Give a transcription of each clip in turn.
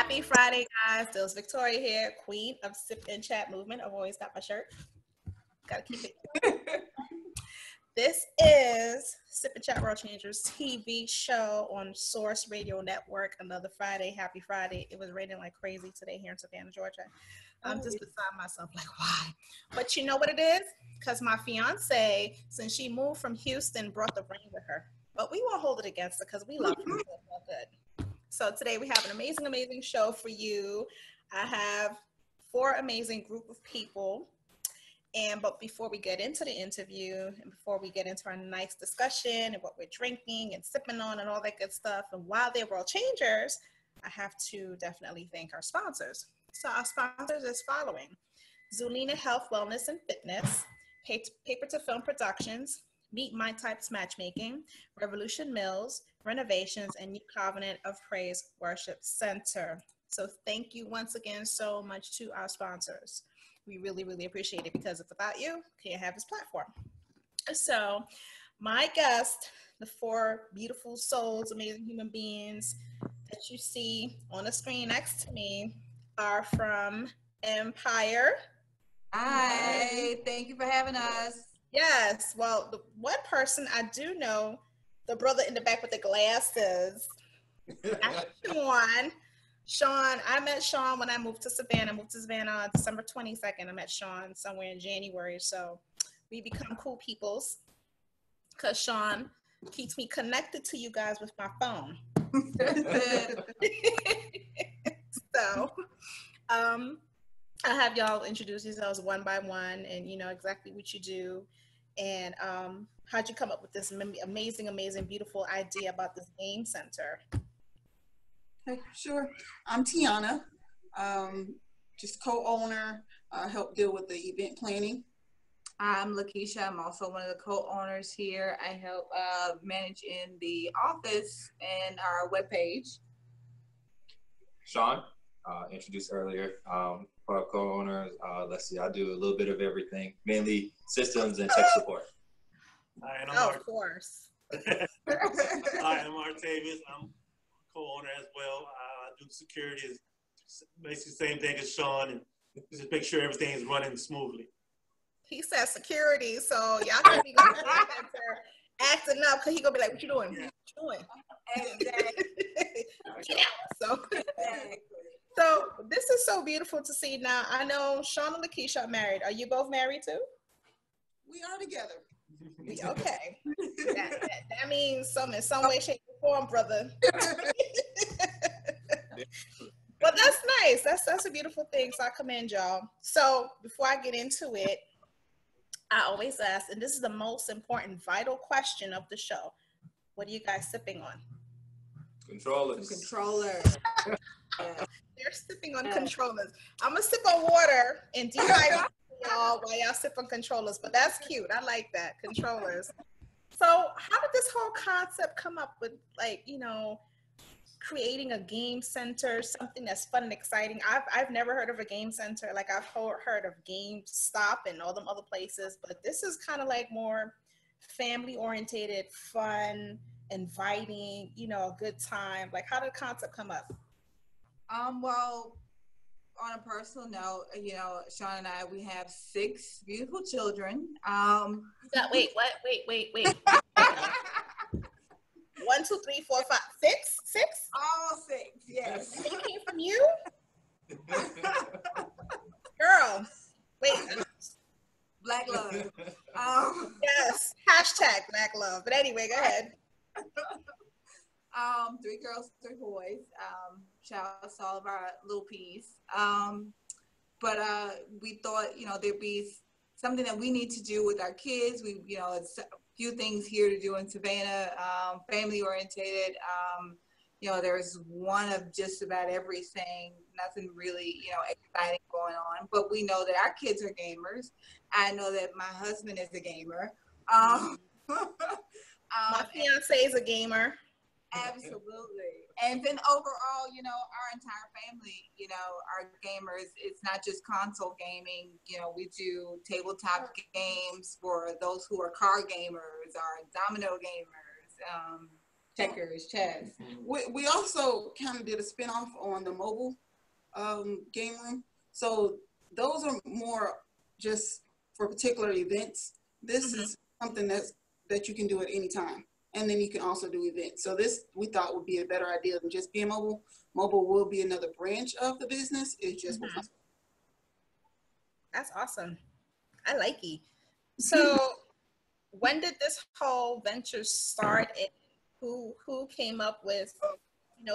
Happy Friday, guys. Dhylles Victoria here, queen of Sip and Chat movement. I've always got my shirt. Gotta keep it. This is Sip and Chat World Changers TV show on Source Radio Network. Another Friday. Happy Friday. It was raining like crazy today here in Savannah, Georgia. I'm just beside myself, like, why? But you know what it is? Because my fiance, since she moved from Houston, brought the rain with her. But we won't hold it against her because we love her. So good. So today we have an amazing, amazing show for you. I have 4 amazing group of people. But before we get into the interview and before we get into our nice discussion and what we're drinking and sipping on and all that good stuff, and while they're world changers, I have to definitely thank our sponsors. So our sponsors is following: Zulina Health, Wellness, and Fitness, Paper to Film Productions, Meet My Types Matchmaking, Revolution Mills, Renovations, and New Covenant of Praise Worship Center. So thank you once again so much to our sponsors. We really, really appreciate it, because if without you, can't have this platform. So my guest, the 4 beautiful souls, amazing human beings that you see on the screen next to me are from Empire. Hi, thank you for having us. Yes, well, the one person I do know, the brother in the back with the glasses, that's Sean. Sean, I met Sean when I moved to Savannah. I moved to Savannah on December 22nd. I met Sean somewhere in January. So we become cool peoples because Sean keeps me connected to you guys with my phone. So I have y'all introduce yourselves one by one and you know exactly what you do. And how'd you come up with this amazing, amazing, beautiful idea about this game center? Okay, sure. I'm Tiana, just co-owner, help deal with the event planning. I'm Lakeisha. I'm also one of the co-owners here. I help manage in the office and our webpage. Sean, introduced earlier, for our co-owners. Let's see, I do a little bit of everything, mainly systems and tech support. Hi, and of course. Hi, I'm Artavius. I'm co-owner as well. I do security, is basically the same thing as Sean, and just make sure everything is running smoothly. He said security, so y'all can be like acting up because he gonna be like, "What you doing? Yeah. What you doing?" Exactly. Get out. So this is so beautiful to see. Now I know Sean and Lakeisha are married. Are you both married too? We are together. Okay. that means in some way, shape, or form, brother. But that's nice. That's a beautiful thing. So I commend y'all. So before I get into it, I always ask, and this is the most important, vital question of the show: what are you guys sipping on? Controllers. Controllers. They're sipping on controllers. I'm gonna sip on water and dehydrate y'all while y'all sip on controllers. But that's cute. I like that, controllers. So how did this whole concept come up with, like, you know, creating a game center, something that's fun and exciting? I've never heard of a game center. Like, I've heard of GameStop and all them other places, but this is kind of like more family oriented, fun, inviting, you know, a good time. Like, how did the concept come up? Well, on a personal note, you know, Sean and I, we have 6 beautiful children. Wait, what? Wait. 1, 2, 3, 4, 5, 6? 6? All 6, yes. They came from you? Girl, wait. Black love. Yes, hashtag Black love. But anyway, go ahead. 3 girls, 3 boys. Shout out to all of our little peas. But we thought, you know, there'd be something that we need to do with our kids. We, you know, it's a few things here to do in Savannah, family oriented. You know, there's one of just about everything, nothing really, you know, exciting going on. But we know that our kids are gamers. I know that my husband is a gamer. My fiance is a gamer. Absolutely. And then overall, you know, our entire family, you know, are gamers. It's not just console gaming. You know, we do tabletop games for those who are card gamers or domino gamers. checkers, chess. We also kind of did a spinoff on the mobile game room. So those are more just for particular events. This is something that you can do at any time. And then you can also do events. So this we thought would be a better idea than just being mobile. Mobile will be another branch of the business. It just will come. That's awesome. I like it. So when did this whole venture start, and who came up with,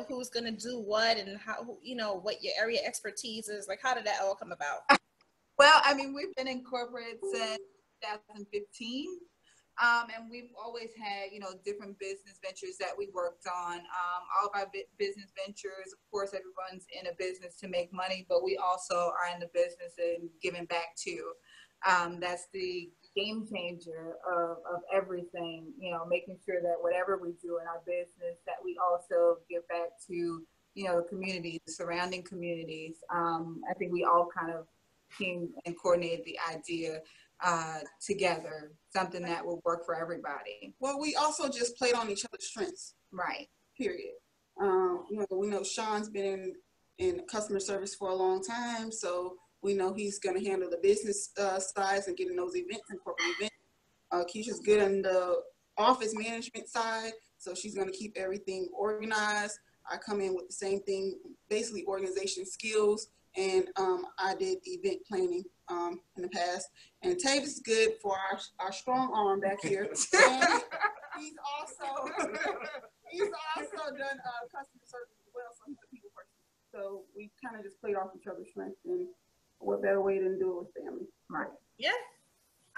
who's gonna do what, and how, what your area expertise is? Like, how did that all come about? Well, I mean, we've been in corporate since 2015. And we've always had, different business ventures that we worked on. All of our business ventures, of course, everyone's in a business to make money, but we also are in the business and giving back too. That's the game changer of everything, making sure that whatever we do in our business, that we also give back to, the community, the surrounding communities. I think we all kind of came and coordinated the idea together, something that will work for everybody. Well, we also just played on each other's strengths. Right. Period. We know Sean's been in customer service for a long time, so we know he's going to handle the business sides and getting those events and corporate events. Keisha's good on the office management side, so she's going to keep everything organized. I come in with the same thing, basically organization skills, and I did event planning in the past. And Tavis is good for our strong arm back here. And he's also done customer service as well, so he's a people person. So we kind of just played off each other's strengths, and what better way than do it with family? Right. Yeah,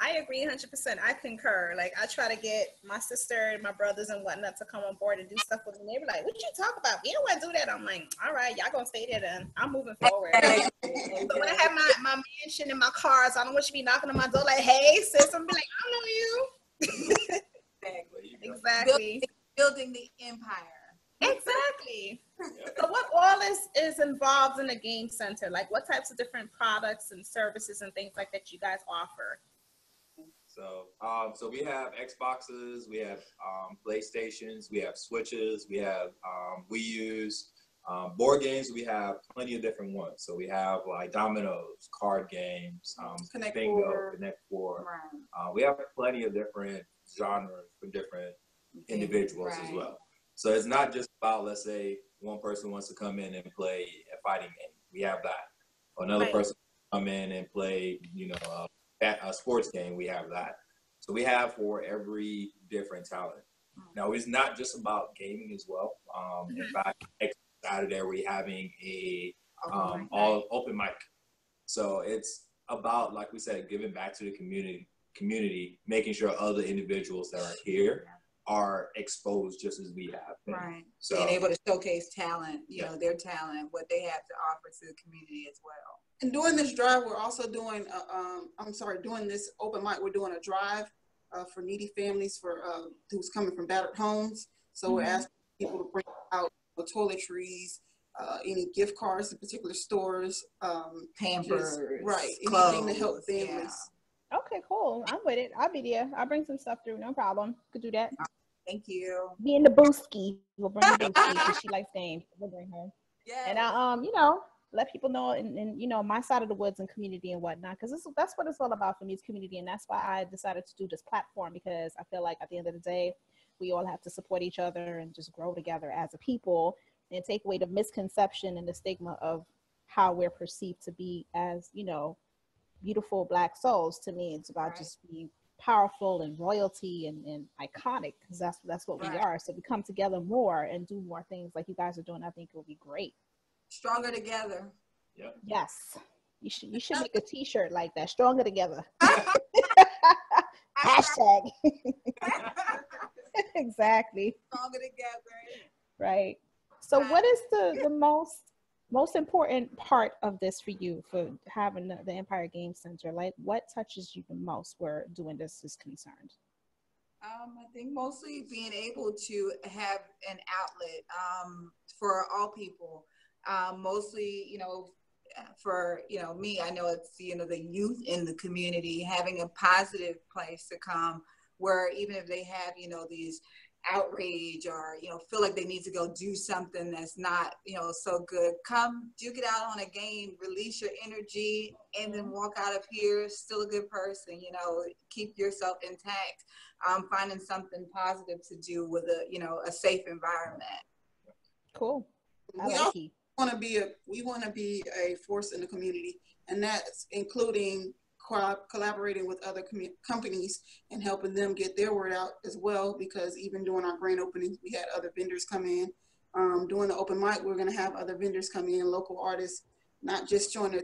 I agree 100%. I concur. Like, I try to get my sister and my brothers and whatnot to come on board and do stuff with me. They were like, what you talk about? We don't want to do that. I'm like, all right, y'all gonna stay there then. I'm moving forward. So when I have my mansion and my cars, I don't want you to be knocking on my door like, hey, sis. I'm be like, I know you. Exactly. Building the empire. Exactly. So what all is involved in the game center? Like, what types of different products and services and things like that you guys offer? So we have Xboxes, we have PlayStations, we have Switches, we have Wii U's, board games. We have plenty of different ones. So we have like dominoes, card games, bingo, Connect Four. Right. We have plenty of different genres for different individuals as well. So it's not just about, let's say, one person wants to come in and play a fighting game. We have that. Or another person come in and play, a sports game. We have that. So we have for every different talent. Now, it's not just about gaming as well. In fact, next Saturday we're having a all open mic. So it's about, like we said, giving back to the community, making sure other individuals that are here are exposed just as we have been. Right. So being able to showcase talent, their talent, what they have to offer to the community as well. And during this drive, we're also doing, during this open mic, we're doing a drive for needy families who's coming from battered homes. So we're asking people to bring out toiletries, any gift cards to particular stores, Pampers, clothes, anything to help families. Yeah. Okay, cool. I'm with it. I'll be there. I'll bring some stuff through. No problem. Could do that. Thank you. Be in the booski. We'll bring the booski because she likes games. We'll bring her. Yeah. And let people know in my side of the woods and community and whatnot, because that's what it's all about for me, is community. And that's why I decided to do this platform, because I feel like at the end of the day, we all have to support each other and just grow together as a people and take away the misconception and the stigma of how we're perceived to be as, beautiful Black souls. To me, it's about just being powerful and royalty and iconic, because that's what we are. So we come together more and do more things like you guys are doing. I think it will be great. Stronger together. Yep. Yes. You should make a t-shirt like that. Stronger together. Hashtag. Exactly. Stronger together. Right. So what is the most important part of this for you, for having the Empire Game Center? Like, what touches you the most where doing this is concerned? I think mostly being able to have an outlet for all people. Mostly, for me, I know it's the youth in the community, having a positive place to come, where even if they have these outrage or, feel like they need to go do something that's not, so good, come duke it out on a game, release your energy, and then walk out of here still a good person, keep yourself intact, finding something positive to do with a safe environment. Cool. We want to be a force in the community, and that's including collaborating with other companies and helping them get their word out as well, because even during our grand openings, we had other vendors come in. During the open mic, we're going to have other vendors come in, local artists, not just showing their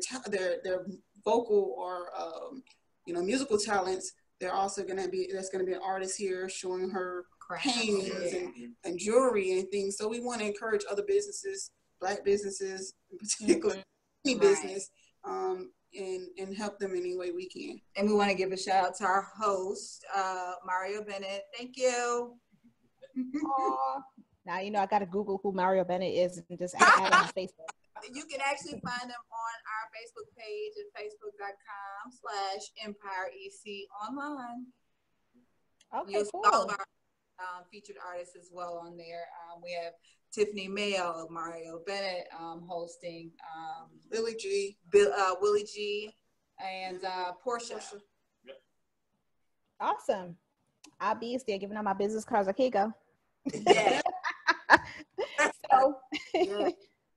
vocal or musical talents. They're also there's going to be an artist here showing her paintings and jewelry and things. So we want to encourage other businesses, Black businesses in particular, any business, and help them any way we can. And we want to give a shout out to our host, Mario Bennett. Thank you. Now, I got to Google who Mario Bennett is and just add him on Facebook. You can actually find them on our Facebook page at facebook.com/EmpireEC online. Okay, You'll see cool. all of our featured artists as well on there. We have Tiffany Mayo, Mario Bennett hosting, Willie G, Willie G, and Portia. Awesome. I'll be there giving out my business cards. Okay, go. Yeah. So, yeah.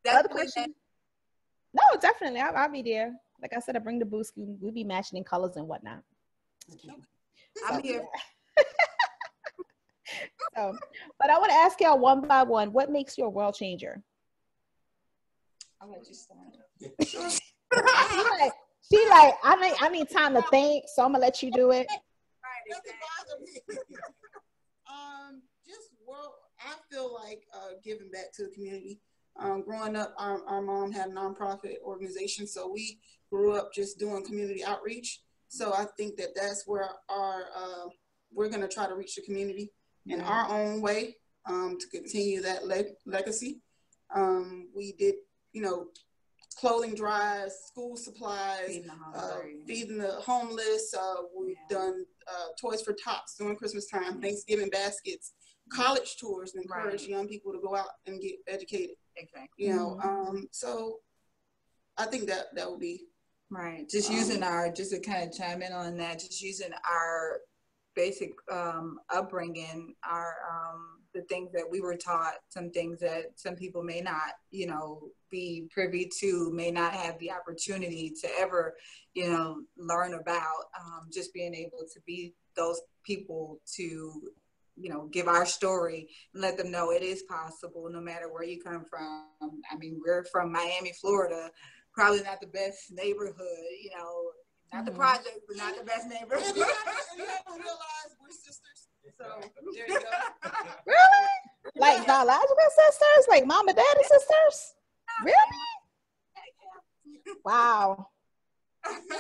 other question? No, definitely. I'll be there. Like I said, I bring the boost. We'll be matching in colors and whatnot. I'm here. So, but I want to ask y'all one by one, what makes you a world changer? I'll let you start. she like, I need time to think, so I'm gonna let you do it. I feel like giving back to the community. Growing up, our mom had a nonprofit organization, so we grew up just doing community outreach. So I think that's where we're going to try to reach the community in our own way to continue that legacy. We did, clothing drives, school supplies, feeding the homeless. We've done Toys for Tots during Christmas time, Thanksgiving baskets, college tours, and encourage young people to go out and get educated. Exactly. So I think that would be right. Just using just to kind of chime in on that, just using our basic upbringing, our the things that we were taught, some things that some people may not, be privy to, may not have the opportunity to ever, learn about. Just being able to be those people to, give our story and let them know it is possible no matter where you come from. I mean, we're from Miami, Florida, probably not the best neighborhood, not the project, but not the best neighborhood. And you haven't realized we're sisters. So there you go. Really? Like biological sisters? Like mom and daddy sisters? Really? Wow.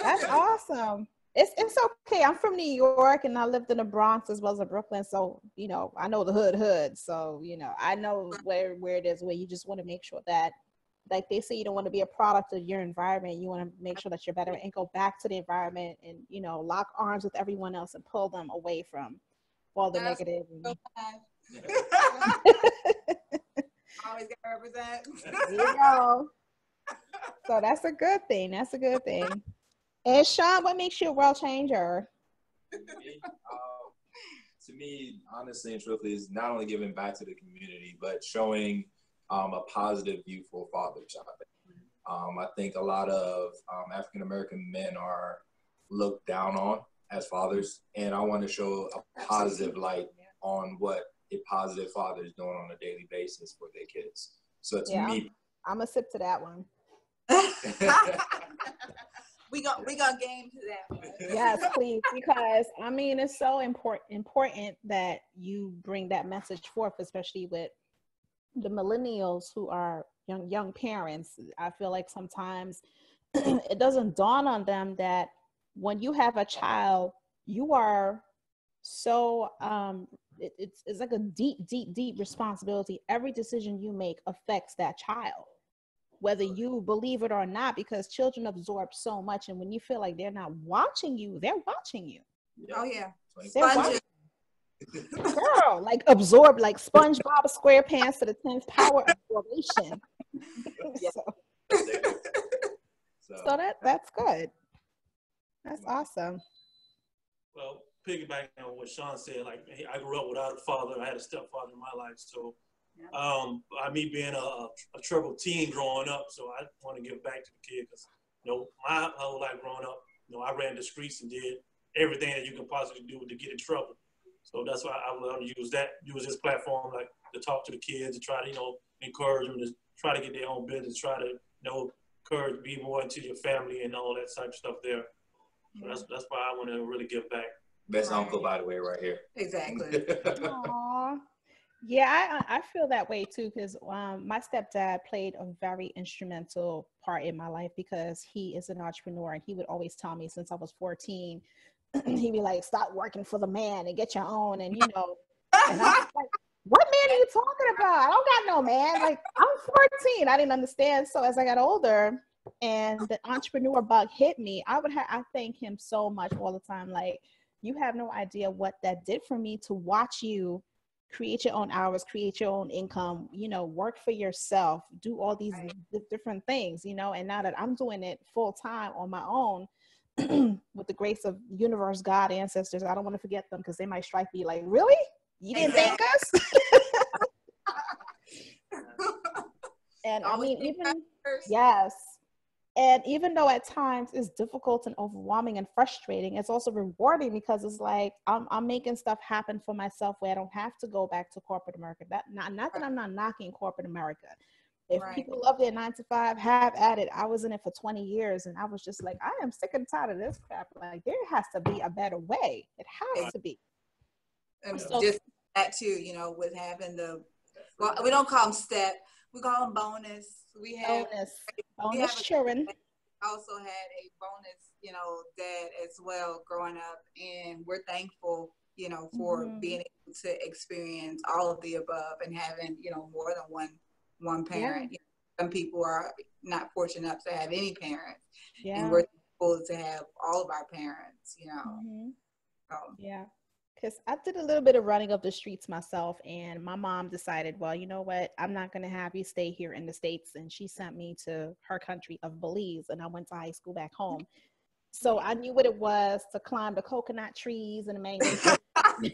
That's awesome. It's okay. I'm from New York and I lived in the Bronx as well as in Brooklyn. So, I know the hood. So, I know where it is, where you just want to make sure that, like they say, you don't want to be a product of your environment. You want to make sure that you're better and go back to the environment and, lock arms with everyone else and pull them away from all the negative. Always got to represent. So that's a good thing. That's a good thing. And Sean, what makes you a world changer? To me, honestly and truthfully, is not only giving back to the community, but showing a positive view for fathers out there. I think a lot of African-American men are looked down on as fathers, and I want to show a positive light on what a positive father is doing on a daily basis for their kids. So to me, I'm gonna sip to that one. We gonna game to that one. Yes, please, because it's so important that you bring that message forth, especially with the millennials who are young parents. I feel like sometimes it doesn't dawn on them that when you have a child, you are so it's like a deep responsibility. Every decision you make affects that child, whether you believe it or not, because children absorb so much. And when you feel like they're not watching you, they're watching you. Oh yeah. They're watching. Girl, like absorb, like SpongeBob SquarePants to the 10th power absorption. so, so that's good. That's awesome. Well, piggybacking on what Sean said, like I grew up without a father. I had a stepfather in my life, so by me being a troubled teen growing up, so I want to give back to the kid because my whole life growing up, I ran the streets and did everything that you can possibly do to get in trouble. So that's why I want to use this platform like to talk to the kids and try to encourage them to try to get their own business, try to encourage, be more into your family and all that type of stuff there. So that's why I want to really give back. Best uncle, by the way, right here. Exactly. Aww. Yeah, I feel that way too because my stepdad played a very instrumental part in my life because he is an entrepreneur and he would always tell me since I was 14, he'd be like, stop working for the man and get your own. And, and I'm like, what man are you talking about? I don't got no man. Like, I'm 14. I didn't understand. So as I got older and the entrepreneur bug hit me, I thank him so much all the time. Like, you have no idea what that did for me to watch you create your own hours, create your own income, work for yourself, do all these different things, and now that I'm doing it full time on my own, with the grace of universe, God, ancestors, I don't want to forget them because they might strike me like, really? You didn't thank us? And I mean, yes. And even though at times it's difficult and overwhelming and frustrating, it's also rewarding because it's like I'm making stuff happen for myself where I don't have to go back to corporate America. Not that I'm not knocking corporate America. If people love their 9 to 5, have at it. I was in it for 20 years and I was just like, I am sick and tired of this crap. Like, there has to be a better way. It has to be. And just that too, with having we don't call them step, we call them bonus. We have bonus children. Also had a bonus, dad as well growing up. And we're thankful, for being able to experience all of the above and having, more than one parent. Some people are not fortunate enough to have any parents, and we're thankful to have all of our parents. Yeah, because I did a little bit of running of the streets myself, and my mom decided, well, you know what, I'm not going to have you stay here in the States, and she sent me to her country of Belize, and I went to high school back home. So I knew what it was to climb the coconut trees and the mango trees.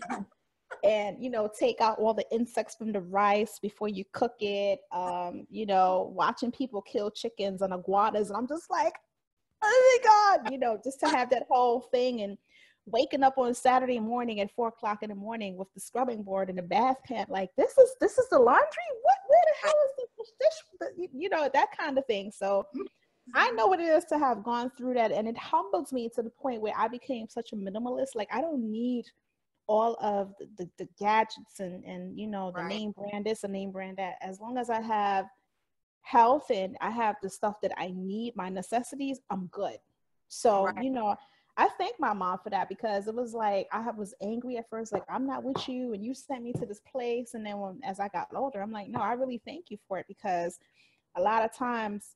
And, take out all the insects from the rice before you cook it, watching people kill chickens and iguanas. And I'm just like, oh my God, just to have that whole thing and waking up on Saturday morning at 4 o'clock in the morning with the scrubbing board and the bath pan. Like, this is the laundry? Where the hell is this? That kind of thing. So I know what it is to have gone through that. And it humbles me to the point where I became such a minimalist. Like, I don't need all of the gadgets and the name brand this and name brand that. As long as I have health and I have the stuff that I need, my necessities, I'm good. So, I thank my mom for that because it was like, I was angry at first, like, I'm not with you and you sent me to this place. And then as I got older, I'm like, no, I really thank you for it because a lot of times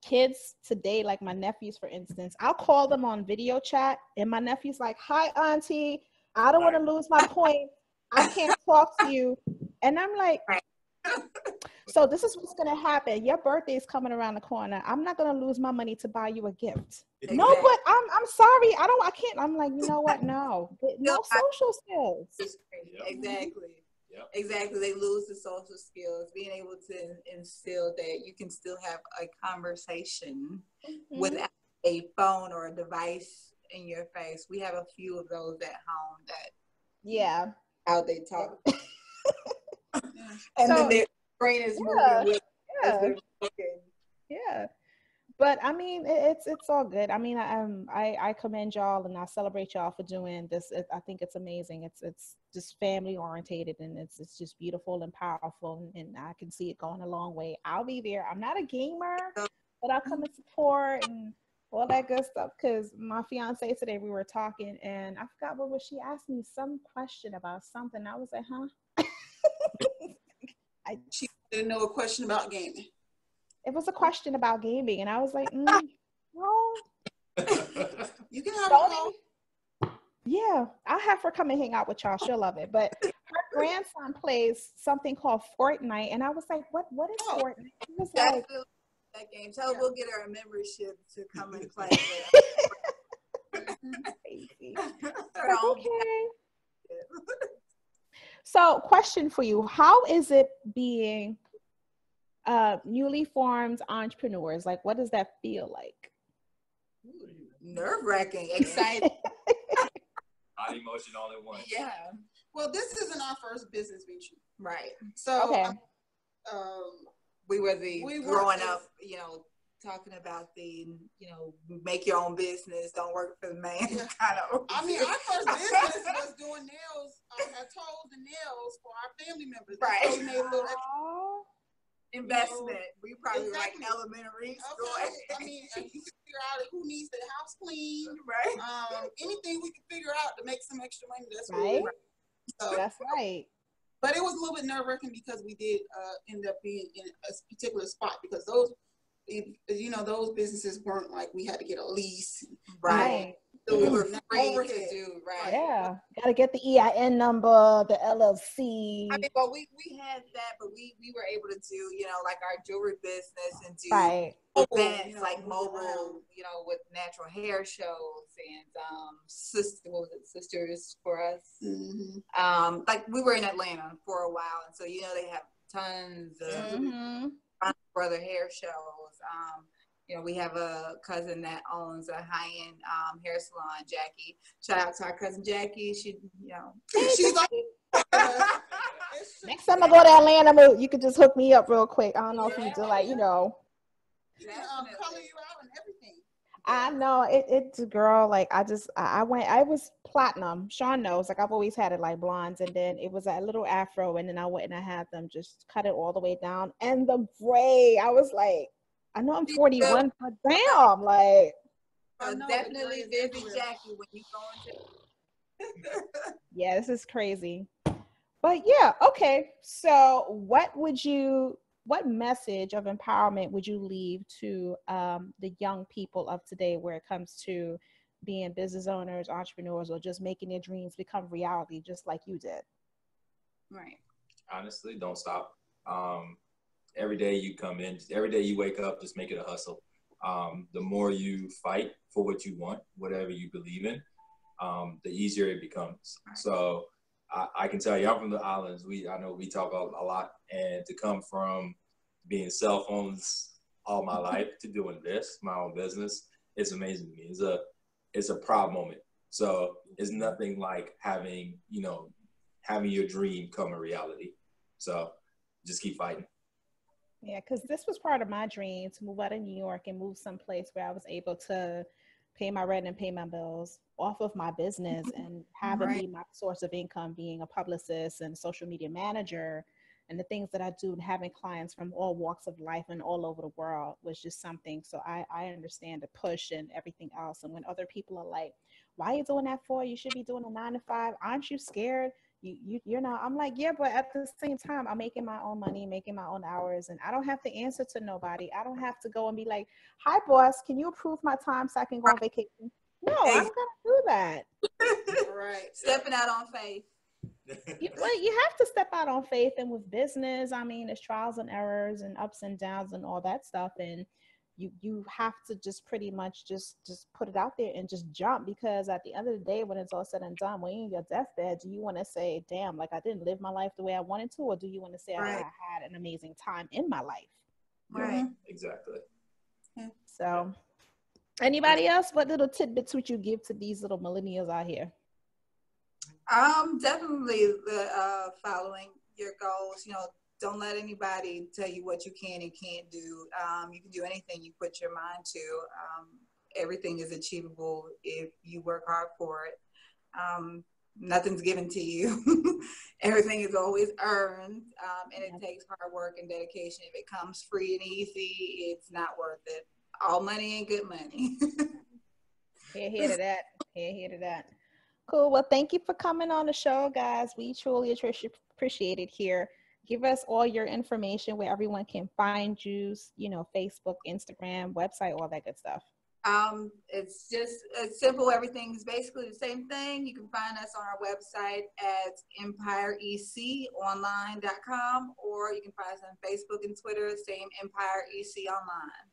kids today, like my nephews, for instance, I'll call them on video chat and my nephew's like, hi, auntie. I don't want to lose my point. I can't talk to you. And I'm like, so this is what's going to happen. Your birthday is coming around the corner. I'm not going to lose my money to buy you a gift. Exactly. No, but I'm sorry. I can't. I'm like, you know what? No social skills. Exactly. Yep. Exactly. They lose the social skills, being able to instill that you can still have a conversation without a phone or a device in your face. We have a few of those at home that how they talk. And then their brain is moving with as they're talking. Yeah. But I mean, it's all good. I mean, I commend y'all and I celebrate y'all for doing this. I think it's amazing. It's just family orientated and it's just beautiful and powerful. And I can see it going a long way. I'll be there. I'm not a gamer, but I'll come and support and all that good stuff. Because my fiance today, we were talking and I forgot what was she asked me some question about something. I was like, huh? She didn't know a question about gaming. It was a question about gaming, and I was like, no. You can have a call. Yeah, I'll have her come and hang out with y'all. She'll love it. But her grandson plays something called Fortnite, and I was like, "What is Fortnite?" He was like, Definitely that game. Tell her we'll get her a membership to come and play with us. "Crazy." Her own Okay. So, question for you: how is it being newly formed entrepreneurs? Like, what does that feel like? nerve-wracking, exciting. Hot emotion all at once. Yeah. Well, this isn't our first business venture. Right. So, Okay. We were growing were- up, talking about the, make your own business, don't work for the man kind of. I mean, our first business was doing nails, our toes and nails for our family members. Right. So we made a little investment. We probably Exactly. like elementary school. Okay. I mean, you can figure out who needs their house clean. Right. Anything we can figure out to make some extra money. That's Right. what so, That's right. But it was a little bit nerve-wracking because we did end up being in a particular spot because those businesses weren't like we had to get a lease. Right. So We were free free to do, right. Yeah. Got to get the EIN number, the LLC. I mean, well, we had that, but we were able to do, like our jewelry business and do Right. events like mobile, with natural hair shows and Sisters for Us. Mm-hmm. Like we were in Atlanta for a while, and so they have tons of brother hair shows. We have a cousin that owns a high-end hair salon, Jackie. Shout out to our cousin Jackie. She, She's like, next time I go to Atlanta, you could just hook me up real quick. I don't know if you do color you out and everything. I know it's a girl. Like I was platinum. Sean knows. Like I've always had it like blondes, and then it was a little afro, and then I went and I had them just cut it all the way down, and the gray. I was like, I know I'm 41, but damn, like. Definitely visit Jackie when you go into. Yeah, this is crazy. But yeah, okay. So what message of empowerment would you leave to the young people of today where it comes to being business owners, entrepreneurs, or just making their dreams become reality, just like you did? Right. Honestly, don't stop. Every day you come in, every day you wake up, just make it a hustle. The more you fight for what you want, whatever you believe in, the easier it becomes. So I can tell you, I'm from the islands. I know we talk a lot, and to come from being cell phones all my life to doing this, my own business, it's amazing to me. It's a proud moment. So it's nothing like having your dream come a reality. So just keep fighting. Yeah, because this was part of my dream to move out of New York and move someplace where I was able to pay my rent and pay my bills off of my business and have it be my source of income, being a publicist and social media manager, and the things that I do, and having clients from all walks of life and all over the world was just something. So I understand the push and everything else. And when other people are like, why are you doing that for? You should be doing a 9 to 5. Aren't you scared? You're not. I'm like, yeah, but at the same time, I'm making my own money, making my own hours, and I don't have to answer to nobody. I don't have to go and be like, hi, boss, can you approve my time so I can go on vacation? No, I don't gotta do that. Right. Stepping out on faith. You have to step out on faith, and with business, I mean, there's trials and errors and ups and downs and all that stuff, and you have to just pretty much just put it out there and just jump, because at the end of the day, when it's all said and done, when you're in your deathbed, do you want to say, damn, like I didn't live my life the way I wanted to, or do you want to say I had an amazing time in my life? Right. Exactly. So anybody else, what little tidbits would you give to these little millennials out here? Definitely the following your goals. Don't let anybody tell you what you can and can't do. You can do anything you put your mind to. Everything is achievable if you work hard for it. Nothing's given to you. Everything is always earned, and it takes hard work and dedication. If it comes free and easy, it's not worth it. All money ain't good money. Hear to that. Hear to that. Cool. Well, thank you for coming on the show, guys. We truly appreciate it here. Give us all your information where everyone can find you, Facebook, Instagram, website, all that good stuff. It's just it's simple. Everything's basically the same thing. You can find us on our website at empireeconline.com, or you can find us on Facebook and Twitter, same Empire EC Online.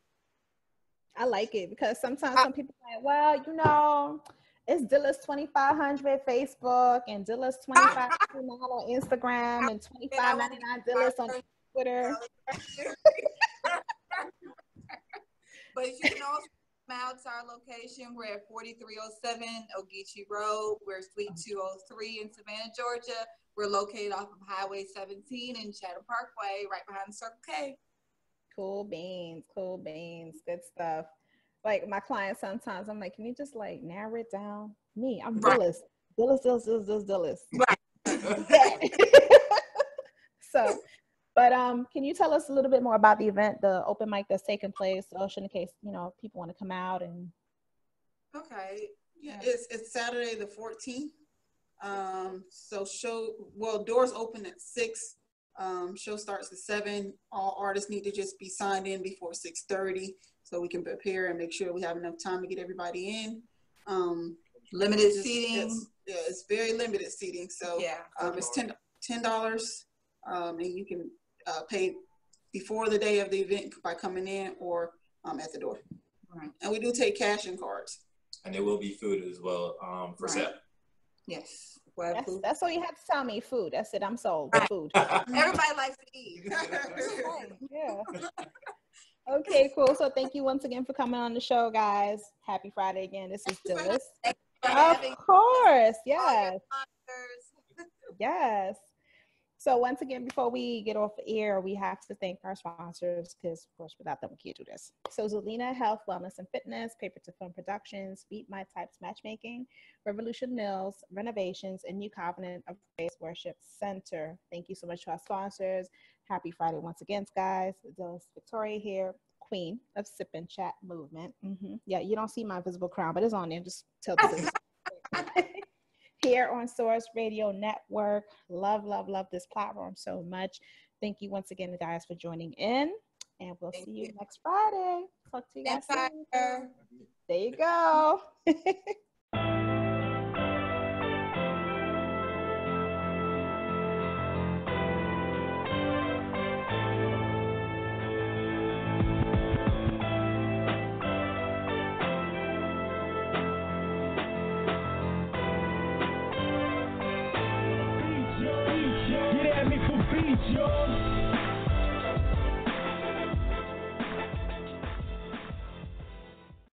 I like it because sometimes some people are like, well, you know, it's Dhylles 2500 Facebook and Dhylles 2599 on Instagram and 2599 Dhylles on Twitter. But you can also come out to our location. We're at 4307 Ogeechee Road. We're Suite 203 in Savannah, Georgia. We're located off of Highway 17 in Chatham Parkway, right behind the Circle K. Cool beans, good stuff. Like my clients sometimes, I'm like, can you just like narrow it down? Me, I'm Dhylles. Dhylles. Right. So, but can you tell us a little bit more about the event, the open mic that's taking place, just in case, you know, people want to come out and. Okay. Yeah, it's Saturday the 14th. So doors open at 6. Show starts at 7. All artists need to just be signed in before 6:30 so we can prepare and make sure we have enough time to get everybody in. Limited seating. It's very limited seating. So yeah, it's $10, and you can pay before the day of the event by coming in or at the door. Right. And we do take cash and cards. And there will be food as well for sale. Yes. That's all you have to tell me. Food. That's it. I'm sold. Right. Food. Everybody likes to eat. Yeah. Okay, cool. So thank you once again for coming on the show, guys. Happy Friday again. This is Dhylles. Of course. Yes. Yes. So once again, before we get off the air, we have to thank our sponsors because, of course, without them, we can't do this. So Zelina Health, Wellness, and Fitness, Paper to Film Productions, Beat My Types Matchmaking, Revolution Mills, Renovations, and New Covenant of Praise Worship Center. Thank you so much to our sponsors. Happy Friday once again, guys. Dhylles Victoria here, Queen of Sip and Chat Movement. Yeah, you don't see my visible crown, but it's on there. Just tell this. Here on Source Radio Network. Love this platform so much. Thank you once again, guys, for joining in. And we'll see you next Friday. Talk to you guys soon. There you go. Get at me for beats, yo.